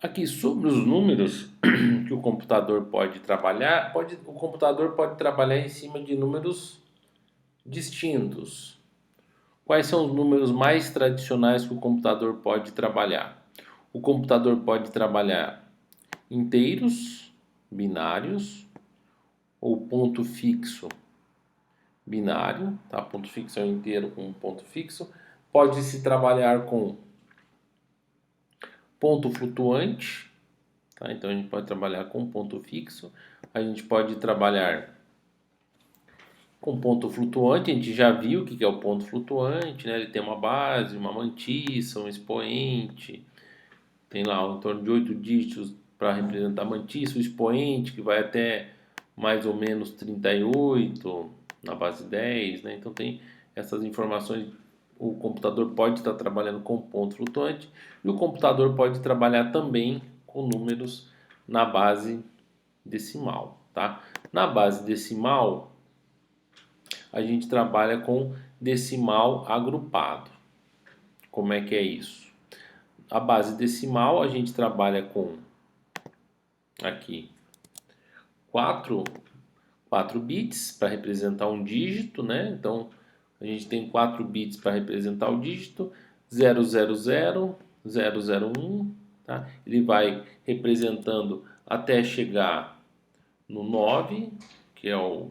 Aqui sobre os números que o computador pode trabalhar, o computador pode trabalhar em cima de números distintos. Quais são os números mais tradicionais que o computador pode trabalhar? O computador pode trabalhar inteiros, binários, ou ponto fixo binário, tá? Ponto fixo é um inteiro com um ponto fixo. Pode-se trabalhar com ponto flutuante, tá? Então a gente pode trabalhar com ponto fixo, a gente pode trabalhar com ponto flutuante, a gente já viu o que é o ponto flutuante, né? Ele tem uma base, uma mantissa, um expoente, tem lá em torno de 8 dígitos para representar a mantissa, o expoente que vai até mais ou menos 38 na base 10, né? Então tem essas informações. O computador pode estar trabalhando com ponto flutuante e o computador pode trabalhar também com números na base decimal, tá? Na base decimal, a gente trabalha com decimal agrupado. Como é que é isso? A base decimal a gente trabalha com aqui 4 bits para representar um dígito, né? Então a gente tem 4 bits para representar o dígito 000, 001, tá? Ele vai representando até chegar no 9, que é o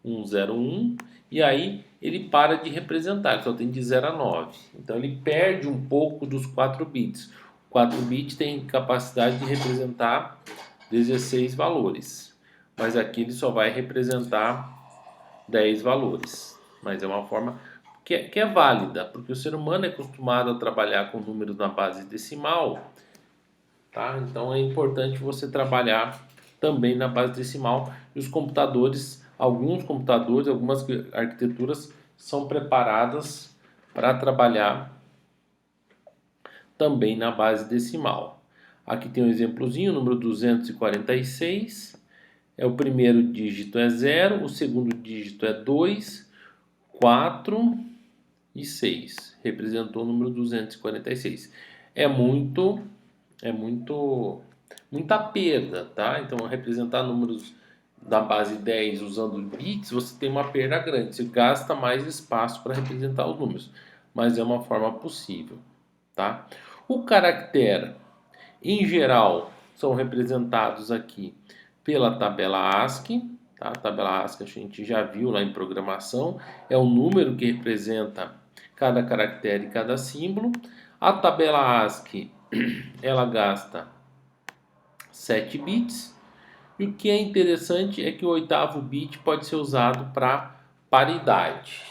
101, e aí ele para de representar, ele só tem de 0 a 9. Então ele perde um pouco dos 4 bits. O 4 bits tem capacidade de representar 16 valores, mas aqui ele só vai representar 10 valores. Mas é uma forma que é válida, porque o ser humano é acostumado a trabalhar com números na base decimal, tá? Então é importante você trabalhar também na base decimal. E os computadores, alguns computadores, algumas arquiteturas são preparadas para trabalhar também na base decimal. Aqui tem um exemplozinho, número 246. O primeiro dígito é 0, o segundo dígito é 2, 4 e 6. Representou o número 246. É muito é muito muita perda, tá? Então, representar números da base 10 usando bits, você tem uma perda grande, você gasta mais espaço para representar os números, mas é uma forma possível, tá? O caractere, em geral, são representados aqui pela tabela ASCII, tá? A tabela ASCII a gente já viu lá em programação, é o número que representa cada caractere e cada símbolo. A tabela ASCII ela gasta 7 bits. E o que é interessante é que o oitavo bit pode ser usado para paridade.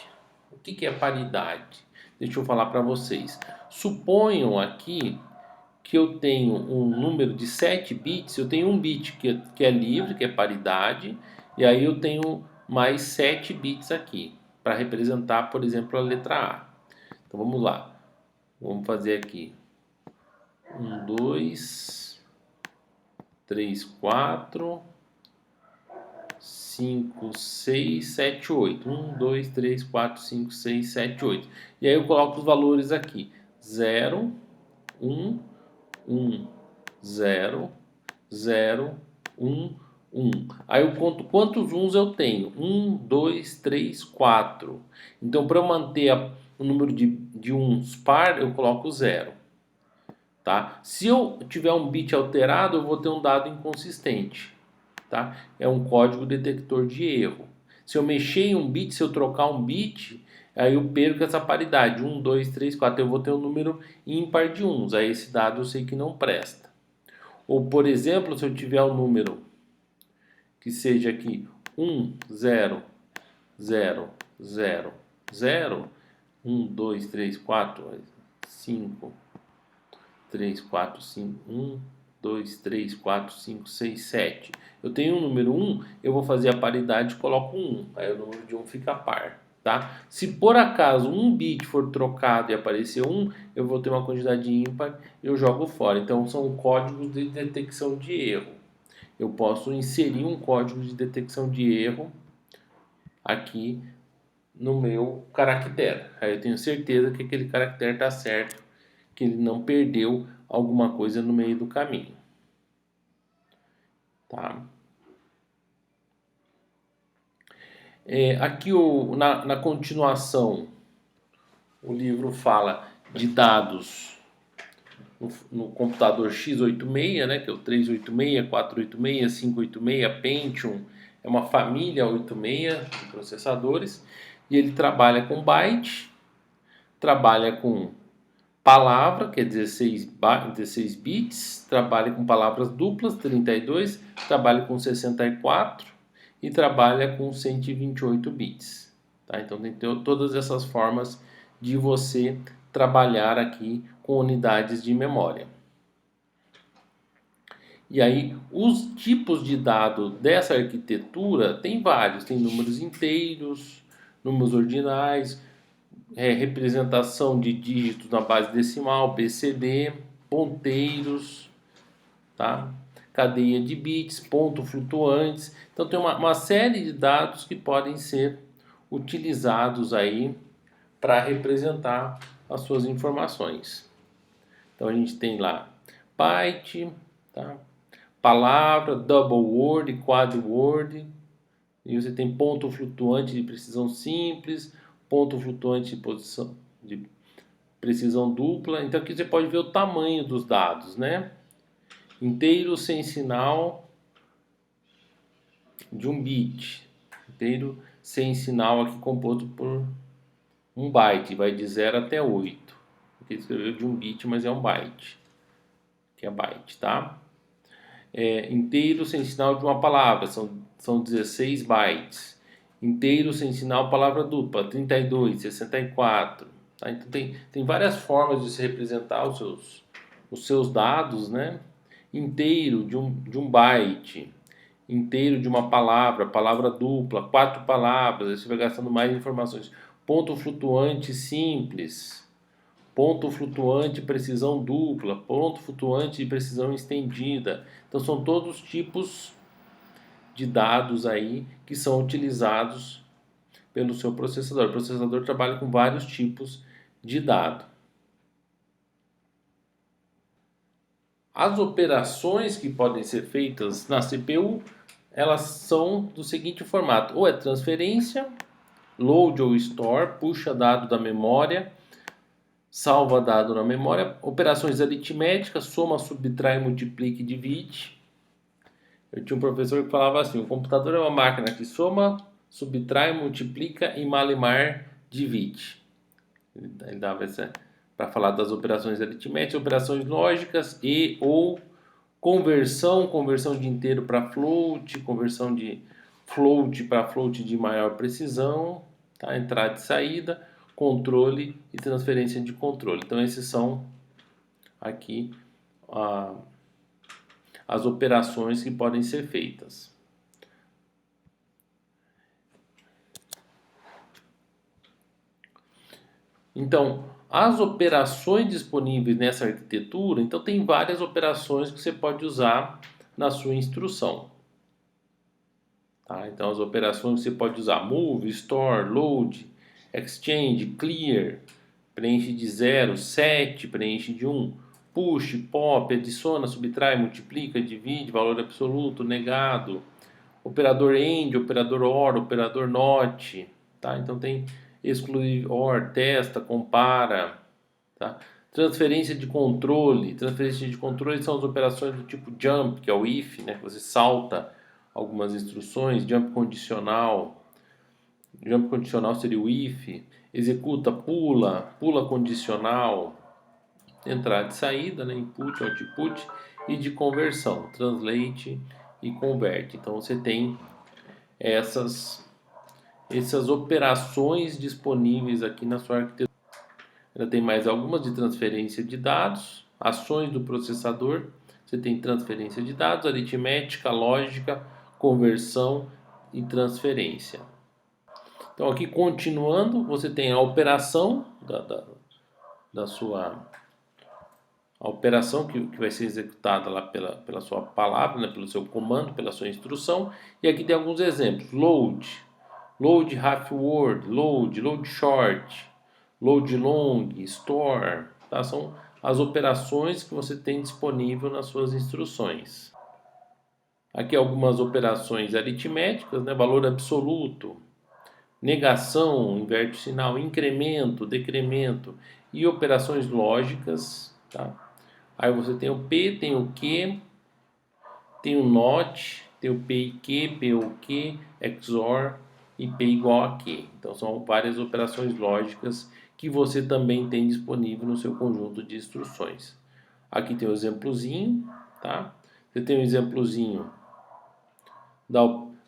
O que é paridade? Deixa eu falar para vocês. Suponham aqui que eu tenho um número de 7 bits, eu tenho um bit que é livre, que é paridade, e aí eu tenho mais 7 bits aqui, para representar, por exemplo, a letra A. Então vamos lá. Vamos fazer aqui. 1, 2, 3, 4, 5, 6, 7, 8. 1, 2, 3, 4, 5, 6, 7, 8. E aí eu coloco os valores aqui. 0, 1, 1, 0, 0, 1, 1. Aí eu conto quantos uns eu tenho. 1, 2, 3, 4. Então, para eu manter o número de uns par, eu coloco 0. Tá? Se eu tiver um bit alterado, eu vou ter um dado inconsistente. Tá? É um código detector de erro. Se eu mexer em um bit, se eu trocar um bit, aí eu perco essa paridade. 1, 2, 3, 4. Eu vou ter um número ímpar de uns. Aí esse dado eu sei que não presta. Ou, por exemplo, se eu tiver um número que seja aqui 1, 0, 0, 0, 0, 1, 2, 3, 4, 5, 3, 4, 5, 1, 2, 3, 4, 5, 6, 7. Eu tenho um número 1, eu vou fazer a paridade e coloco 1. Aí o número de 1 fica par. Tá? Se por acaso um bit for trocado e aparecer 1, eu vou ter uma quantidade ímpar e eu jogo fora. Então são códigos de detecção de erro. Eu posso inserir um código de detecção de erro aqui no meu caractere. Aí eu tenho certeza que aquele caractere está certo, que ele não perdeu alguma coisa no meio do caminho. Tá? Aqui na continuação, o livro fala de dados no computador x86, né, que é o 386, 486, 586, Pentium, é uma família 86 de processadores, e ele trabalha com byte, trabalha com palavra, que é 16 bits, trabalha com palavras duplas, 32, trabalha com 64 e trabalha com 128 bits. Tá? Então tem todas essas formas de você trabalhar aqui com unidades de memória. E aí, os tipos de dado dessa arquitetura tem vários, tem números inteiros, números ordinais, representação de dígitos na base decimal, BCD, ponteiros, tá? Cadeia de bits, pontos flutuantes. Então tem uma série de dados que podem ser utilizados aí para representar as suas informações. Então a gente tem lá byte, tá? Palavra, double word, quad word, e você tem ponto flutuante de precisão simples, ponto flutuante de precisão dupla. Então aqui você pode ver o tamanho dos dados, né? Inteiro sem sinal de 1 bit, inteiro sem sinal aqui composto por 1 byte, vai de 0 até 8. Aqui escreveu de 1 bit, mas é 1 byte, que é byte, tá? Inteiro sem sinal de uma palavra, são 16 bytes. Inteiro sem sinal, palavra dupla, 32, 64. Tá? Então tem várias formas de se representar os seus dados, né? Inteiro de um byte, inteiro de uma palavra, palavra dupla, 4 palavras, aí você vai gastando mais informações. Ponto flutuante simples, ponto flutuante precisão dupla, ponto flutuante de precisão estendida. Então são todos tipos de dados aí que são utilizados pelo seu processador. O processador trabalha com vários tipos de dado. As operações que podem ser feitas na CPU, elas são do seguinte formato: ou é transferência, load ou store, puxa dado da memória, salva dado na memória, operações aritméticas, soma, subtrai, multiplica e divide. Eu tinha um professor que falava assim: o computador é uma máquina que soma, subtrai, multiplica e malemar divide. Ele dava essa para falar das operações aritméticas, operações lógicas e ou conversão de inteiro para float, conversão de float para float de maior precisão, tá? Entrada e saída, controle e transferência de controle. Então esses são aqui as operações que podem ser feitas. Então, as operações disponíveis nessa arquitetura, então tem várias operações que você pode usar na sua instrução. Tá? Então, as operações que você pode usar: move, store, load, exchange, clear, preenche de 0, set, preenche de 1, push, pop, adiciona, subtrai, multiplica, divide, valor absoluto, negado, operador AND, operador OR, operador NOT, tá? Então tem exclui OR, testa, compara, tá? Transferência de controle são as operações do tipo jump, que é o if, né? Que você salta algumas instruções. Jump condicional seria o if. Executa, pula condicional, entrada e saída, né? Input, output, e de conversão, translate e convert. Então você tem essas operações disponíveis aqui na sua arquitetura. Ainda tem mais algumas de transferência de dados, ações do processador. Você tem transferência de dados, aritmética, lógica, conversão e transferência. Então aqui continuando, você tem a operação da sua a operação que vai ser executada lá pela sua palavra, né, pelo seu comando, pela sua instrução. E aqui tem alguns exemplos: load half word, load short, load long, store, tá? São as operações que você tem disponível nas suas instruções. Aqui algumas operações aritméticas, né? Valor absoluto, negação, inverte o sinal, incremento, decremento e operações lógicas, tá? Aí você tem o P, tem o Q, tem o NOT, tem o P e Q, P ou Q, XOR e P igual a Q. Então são várias operações lógicas que você também tem disponível no seu conjunto de instruções. Aqui tem o exemplozinho, tá? Você tem um exemplozinho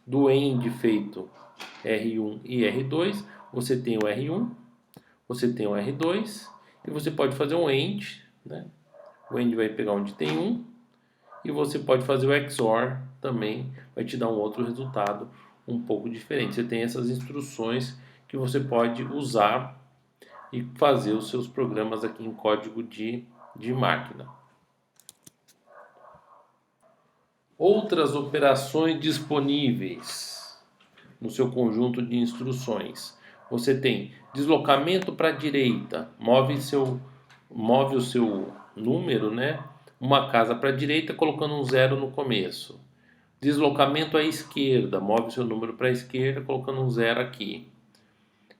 do AND feito R1 e R2, você tem o R1, você tem o R2 e você pode fazer um AND, né? O AND vai pegar onde tem 1 e você pode fazer o XOR também, vai te dar um outro resultado um pouco diferente. Você tem essas instruções que você pode usar e fazer os seus programas aqui em código de máquina. Outras operações disponíveis no seu conjunto de instruções. Você tem deslocamento para a direita, move o seu número, né? Uma casa para a direita colocando um zero no começo. Deslocamento à esquerda, move o seu número para a esquerda colocando um zero aqui.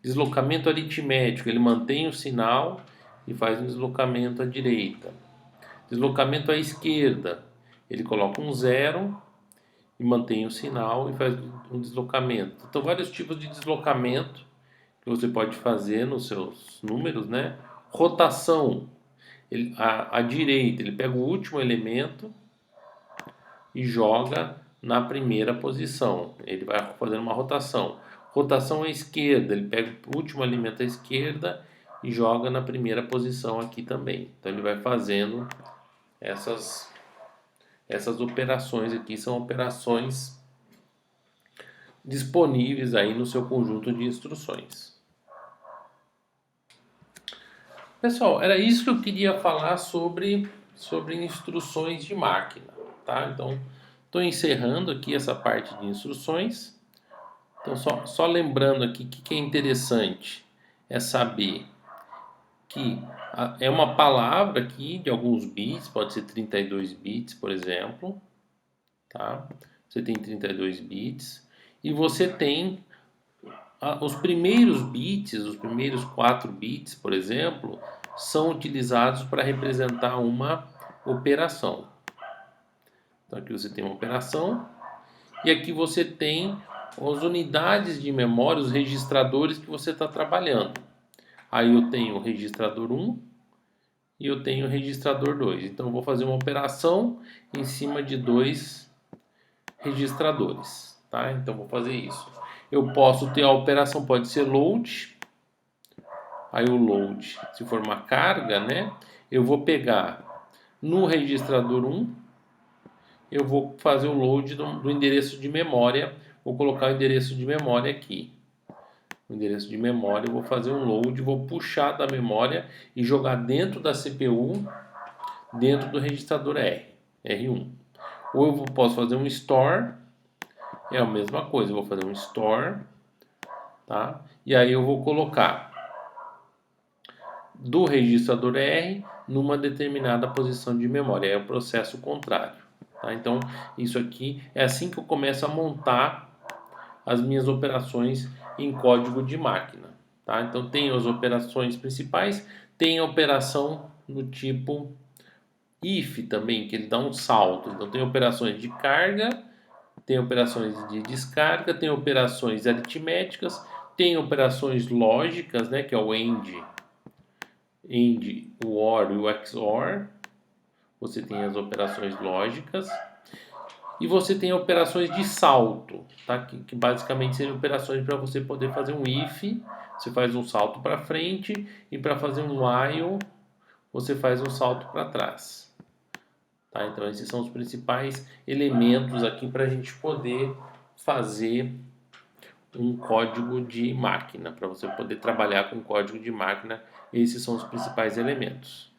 Deslocamento aritmético, ele mantém o sinal e faz um deslocamento à direita. Deslocamento à esquerda, ele coloca um zero e mantém o sinal e faz um deslocamento. Então, vários tipos de deslocamento que você pode fazer nos seus números, né? Rotação, à direita, ele pega o último elemento e joga na primeira posição. Ele vai fazendo uma rotação. Rotação à esquerda, ele pega o último elemento à esquerda e joga na primeira posição aqui também. Então ele vai fazendo essas operações aqui, são operações disponíveis aí no seu conjunto de instruções. Pessoal, era isso que eu queria falar sobre instruções de máquina, tá? Então, estou encerrando aqui essa parte de instruções. Então, só lembrando aqui que é interessante é saber que é uma palavra aqui de alguns bits, pode ser 32 bits, por exemplo, tá? Você tem 32 bits e você tem os primeiros bits, os primeiros 4 bits, por exemplo, são utilizados para representar uma operação. Então aqui você tem uma operação e aqui você tem as unidades de memória, os registradores que você está trabalhando. Aí eu tenho o registrador 1 e eu tenho o registrador 2. Então eu vou fazer uma operação em cima de 2 registradores, tá? Então vou fazer isso. Eu posso ter a operação, pode ser load. Aí o load, se for uma carga, né? Eu vou pegar no registrador 1, eu vou fazer o load do endereço de memória. Vou colocar o endereço de memória aqui. O endereço de memória, eu vou fazer um load, vou puxar da memória e jogar dentro da CPU, dentro do registrador R1. Ou eu posso fazer um store, é a mesma coisa, eu vou fazer um store, tá? E aí eu vou colocar do registrador R numa determinada posição de memória, é o processo contrário, tá? Então, isso aqui é assim que eu começo a montar as minhas operações em código de máquina, tá? Então, tem as operações principais, tem a operação do tipo if também, que ele dá um salto. Então, tem operações de carga, tem operações de descarga, tem operações aritméticas, tem operações lógicas, né, que é o AND, o OR e o XOR. Você tem as operações lógicas e você tem operações de salto, tá? Que basicamente seriam operações para você poder fazer um if, você faz um salto para frente, e para fazer um while você faz um salto para trás. Tá? Então esses são os principais elementos aqui para a gente poder fazer um código de máquina. Para você poder trabalhar com código de máquina, esses são os principais elementos.